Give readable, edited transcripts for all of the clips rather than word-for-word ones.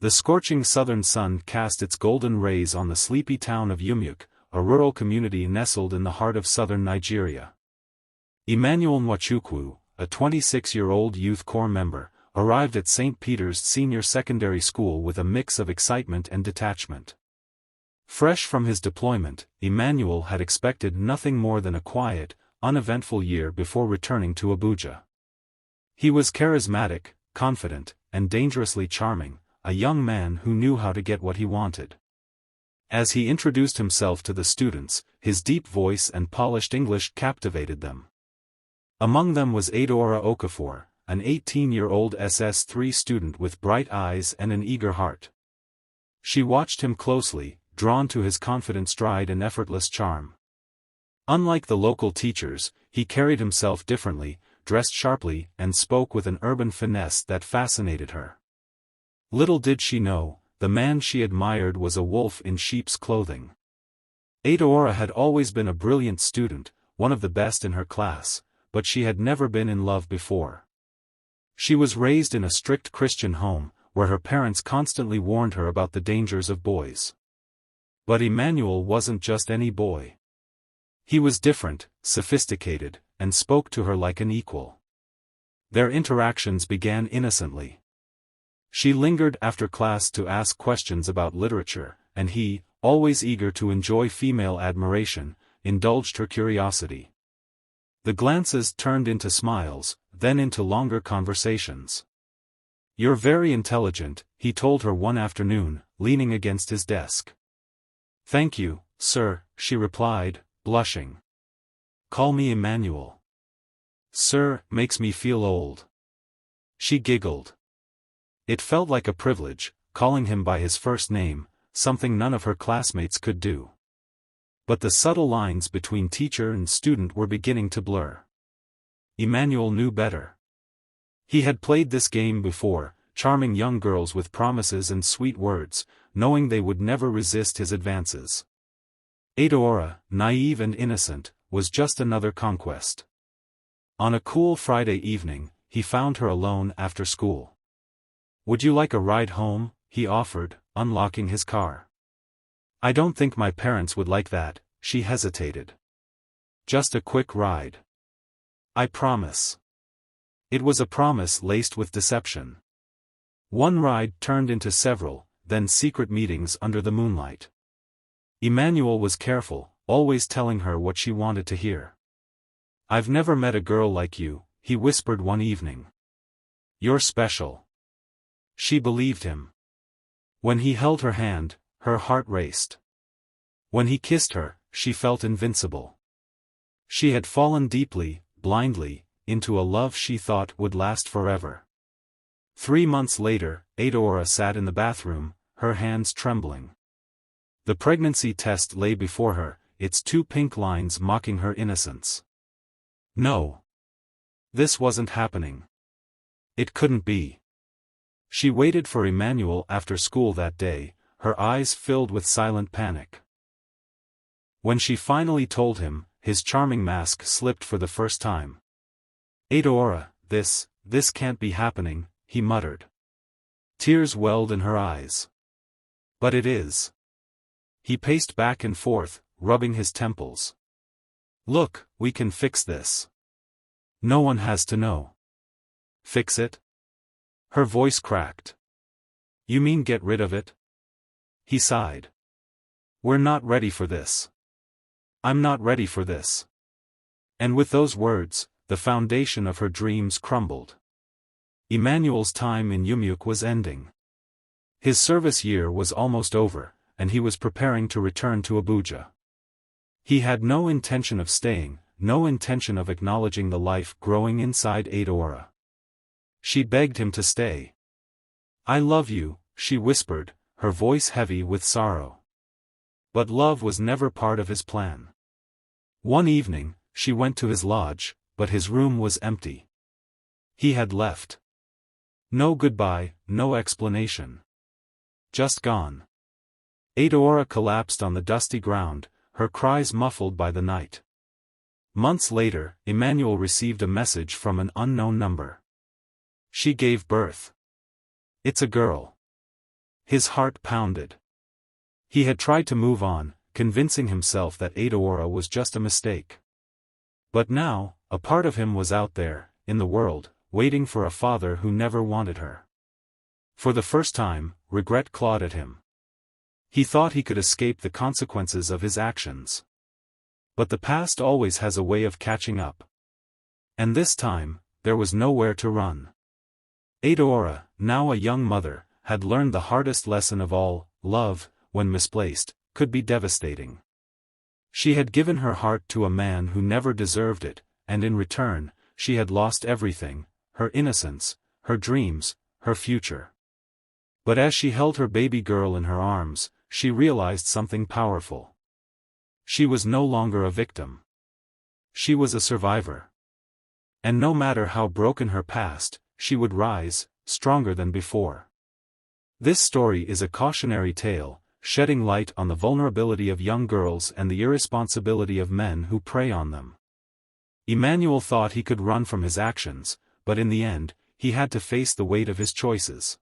The scorching southern sun cast its golden rays on the sleepy town of Yumyuk, a rural community nestled in the heart of southern Nigeria. Emmanuel Nwachukwu, a 26-year-old youth corps member, arrived at St. Peter's Senior Secondary School with a mix of excitement and detachment. Fresh from his deployment, Emmanuel had expected nothing more than a quiet, uneventful year before returning to Abuja. He was charismatic, confident, and dangerously charming, a young man who knew how to get what he wanted. As he introduced himself to the students, his deep voice and polished English captivated them. Among them was Adaora Okafor, an 18-year-old SS3 student with bright eyes and an eager heart. She watched him closely, drawn to his confident stride and effortless charm. Unlike the local teachers, he carried himself differently, dressed sharply, and spoke with an urban finesse that fascinated her. Little did she know, the man she admired was a wolf in sheep's clothing. Adaora had always been a brilliant student, one of the best in her class, but she had never been in love before. She was raised in a strict Christian home, where her parents constantly warned her about the dangers of boys. But Emmanuel wasn't just any boy. He was different, sophisticated, and spoke to her like an equal. Their interactions began innocently. She lingered after class to ask questions about literature, and he, always eager to enjoy female admiration, indulged her curiosity. The glances turned into smiles, then into longer conversations. "You're very intelligent," he told her one afternoon, leaning against his desk. "Thank you, sir," she replied, blushing. "Call me Emmanuel." "Sir, makes me feel old." She giggled. It felt like a privilege, calling him by his first name, something none of her classmates could do. But the subtle lines between teacher and student were beginning to blur. Emmanuel knew better. He had played this game before, charming young girls with promises and sweet words, knowing they would never resist his advances. Adaora, naive and innocent, was just another conquest. On a cool Friday evening, he found her alone after school. "Would you like a ride home?" he offered, unlocking his car. "I don't think my parents would like that," she hesitated. "Just a quick ride." "I promise." It was a promise laced with deception. One ride turned into several, then secret meetings under the moonlight. Emmanuel was careful, always telling her what she wanted to hear. "I've never met a girl like you," he whispered one evening. "You're special." She believed him. When he held her hand, her heart raced. When he kissed her, she felt invincible. She had fallen deeply, blindly, into a love she thought would last forever. 3 months later, Adaora sat in the bathroom, her hands trembling. The pregnancy test lay before her, its 2 pink lines mocking her innocence. No. This wasn't happening. It couldn't be. She waited for Emmanuel after school that day, her eyes filled with silent panic. When she finally told him, his charming mask slipped for the first time. "Adaora, this can't be happening," he muttered. Tears welled in her eyes. "But it is." He paced back and forth, rubbing his temples. "Look, we can fix this. No one has to know." "Fix it?" Her voice cracked. "You mean get rid of it?" He sighed. "We're not ready for this. I'm not ready for this." And with those words, the foundation of her dreams crumbled. Emmanuel's time in Yumyuk was ending. His service year was almost over, and he was preparing to return to Abuja. He had no intention of staying, no intention of acknowledging the life growing inside Adaora. She begged him to stay. "I love you," she whispered, her voice heavy with sorrow. But love was never part of his plan. One evening, she went to his lodge, but his room was empty. He had left. No goodbye, no explanation. Just gone. Adaora collapsed on the dusty ground, her cries muffled by the night. Months later, Emmanuel received a message from an unknown number. She gave birth. "It's a girl." His heart pounded. He had tried to move on, convincing himself that Adoora was just a mistake. But now, a part of him was out there, in the world, waiting for a father who never wanted her. For the first time, regret clawed at him. He thought he could escape the consequences of his actions. But the past always has a way of catching up. And this time, there was nowhere to run. Adoora, now a young mother, had learned the hardest lesson of all: love, when misplaced, could be devastating. She had given her heart to a man who never deserved it, and in return, she had lost everything: her innocence, her dreams, her future. But as she held her baby girl in her arms, she realized something powerful. She was no longer a victim. She was a survivor. And no matter how broken her past, she would rise, stronger than before. This story is a cautionary tale, shedding light on the vulnerability of young girls and the irresponsibility of men who prey on them. Emmanuel thought he could run from his actions, but in the end, he had to face the weight of his choices.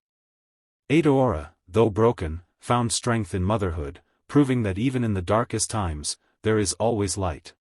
Adoora, though broken, found strength in motherhood, proving that even in the darkest times, there is always light.